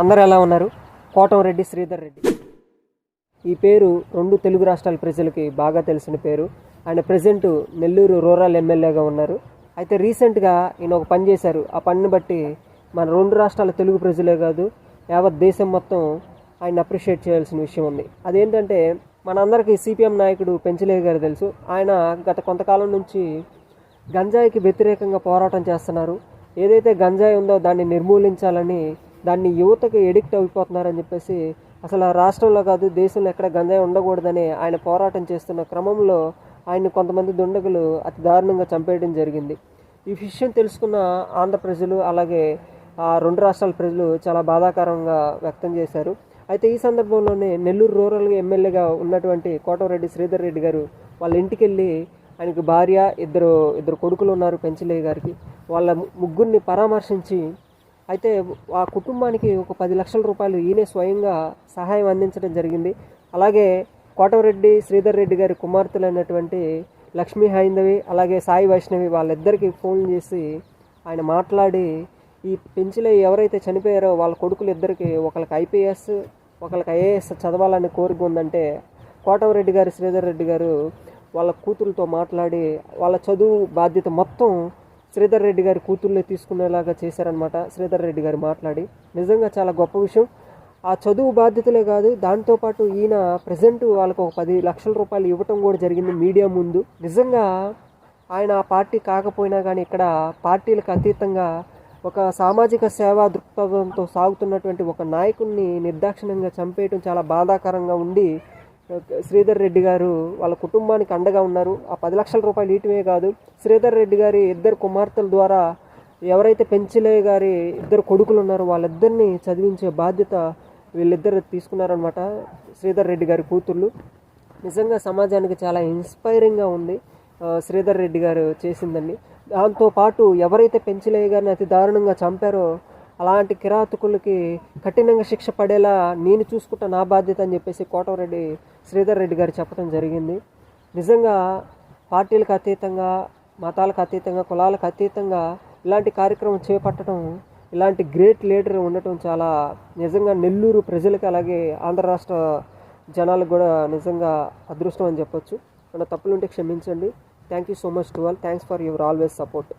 అందరూ ఎలా ఉన్నారు? కోటంరెడ్డి శ్రీధర్ రెడ్డి ఈ పేరు రెండు తెలుగు రాష్ట్రాల ప్రజలకి బాగా తెలిసిన పేరు. ఆయన ప్రెజెంట్ నెల్లూరు రూరల్ ఎమ్మెల్యేగా ఉన్నారు. అయితే రీసెంట్గా ఈయన ఒక పని చేశారు. ఆ పనిని బట్టి మన రెండు రాష్ట్రాల తెలుగు ప్రజలే కాదు, యావత్ దేశం మొత్తం ఆయన అప్రిషియేట్ చేయాల్సిన విషయం ఉంది. అదేంటంటే, మనందరికీ సిపిఎం నాయకుడు పెంచలయ్య గారు తెలుసు. ఆయన గత కొంతకాలం నుంచి గంజాయికి వ్యతిరేకంగా పోరాటం చేస్తున్నారు. ఏదైతే గంజాయి ఉందో దాన్ని నిర్మూలించాలని, దాన్ని యువతకి ఎడిక్ట్ అయిపోతున్నారని చెప్పేసి, అసలు రాష్ట్రంలో కాదు దేశంలో ఎక్కడ గంజాయి ఉండకూడదని ఆయన పోరాటం చేస్తున్న క్రమంలో ఆయన కొంతమంది దుండగులు అతి దారుణంగా చంపేయడం జరిగింది. ఈ విషయం తెలుసుకున్న ఆంధ్ర ప్రజలు, అలాగే ఆ రెండు రాష్ట్రాల ప్రజలు చాలా బాధాకరంగా వ్యక్తం చేశారు. అయితే ఈ సందర్భంలోనే నెల్లూరు రూరల్ ఎమ్మెల్యేగా ఉన్నటువంటి కోటంరెడ్డి శ్రీధర్ రెడ్డి గారు వాళ్ళ ఇంటికి వెళ్ళి, ఆయనకు భార్య, ఇద్దరు కొడుకులు ఉన్నారు పెంచలయ్య గారికి, వాళ్ళ ముగ్గురిని పరామర్శించి, అయితే ఆ కుటుంబానికి ఒక 10 లక్షల రూపాయలు ఈయనే స్వయంగా సహాయం అందించడం జరిగింది. అలాగే కోటంరెడ్డి శ్రీధర్ రెడ్డి గారి కుమార్తెలైనటువంటి లక్ష్మీ హైందవి, అలాగే సాయి వైష్ణవి, వాళ్ళిద్దరికీ ఫోన్ చేసి ఆయన మాట్లాడి, ఈ పెంచలయ్య ఎవరైతే చనిపోయారో వాళ్ళ కొడుకులు ఇద్దరికి, ఒకరికి ఐపీఎస్, ఒకరికి ఐఏఎస్ చదవాలని కోరిక ఉందంటే, కోటంరెడ్డి గారు శ్రీధర్ రెడ్డి గారు వాళ్ళ కూతురుతో మాట్లాడి వాళ్ళ చదువు బాధ్యత మొత్తం శ్రీధర్ రెడ్డి గారి కూతుర్లే తీసుకునేలాగా చేశారనమాట. శ్రీధర్ రెడ్డి గారు మాట్లాడి నిజంగా చాలా గొప్ప విషయం. ఆ చదువు బాధ్యతలే కాదు, దాంతోపాటు ఈయన ప్రజెంట్ వాళ్ళకు ఒక 10 లక్షల రూపాయలు ఇవ్వటం కూడా జరిగింది మీడియా ముందు. నిజంగా ఆయన ఆ పార్టీ కాకపోయినా కానీ ఇక్కడ పార్టీలకు అతీతంగా ఒక సామాజిక సేవా దృక్పథంతో సాగుతున్నటువంటి ఒక నాయకుడిని నిర్దాక్షిణ్యంగా చంపేయటం చాలా బాధాకరంగా ఉండి, శ్రీధర్ రెడ్డి గారు వాళ్ళ కుటుంబానికి అండగా ఉన్నారు. ఆ 10 లక్షల రూపాయలు ఇయటమే కాదు, శ్రీధర్ రెడ్డి గారి ఇద్దరు కుమార్తెల ద్వారా ఎవరైతే పెంచలయ్య గారి ఇద్దరు కొడుకులు ఉన్నారో వాళ్ళిద్దరిని చదివించే బాధ్యత వీళ్ళిద్దరు తీసుకున్నారనమాట, శ్రీధర్ రెడ్డి గారి కూతుర్లు. నిజంగా సమాజానికి చాలా ఇన్స్పైరింగ్గా ఉంది శ్రీధర్ రెడ్డి గారు చేసిందని. దాంతోపాటు ఎవరైతే పెంచలయ్య గారిని అతి దారుణంగా చంపారో అలాంటి కిరాతకులకి కఠినంగా శిక్ష పడేలా నేను చూసుకుంటా, నా బాధ్యత అని చెప్పేసి కోటంరెడ్డి శ్రీధర్ రెడ్డి గారు చెప్పడం జరిగింది. నిజంగా పార్టీలకు అతీతంగా, మతాలకు అతీతంగా, కులాలకు అతీతంగా ఇలాంటి కార్యక్రమం చేపట్టడం, ఇలాంటి గ్రేట్ లీడర్ ఉండటం చాలా నిజంగా నెల్లూరు ప్రజలకి, అలాగే ఆంధ్ర రాష్ట్ర జనాలకు కూడా నిజంగా అదృష్టం అని చెప్పొచ్చు. మన తప్పులుంటే క్షమించండి. Thank you so much to all. Thanks for your always support.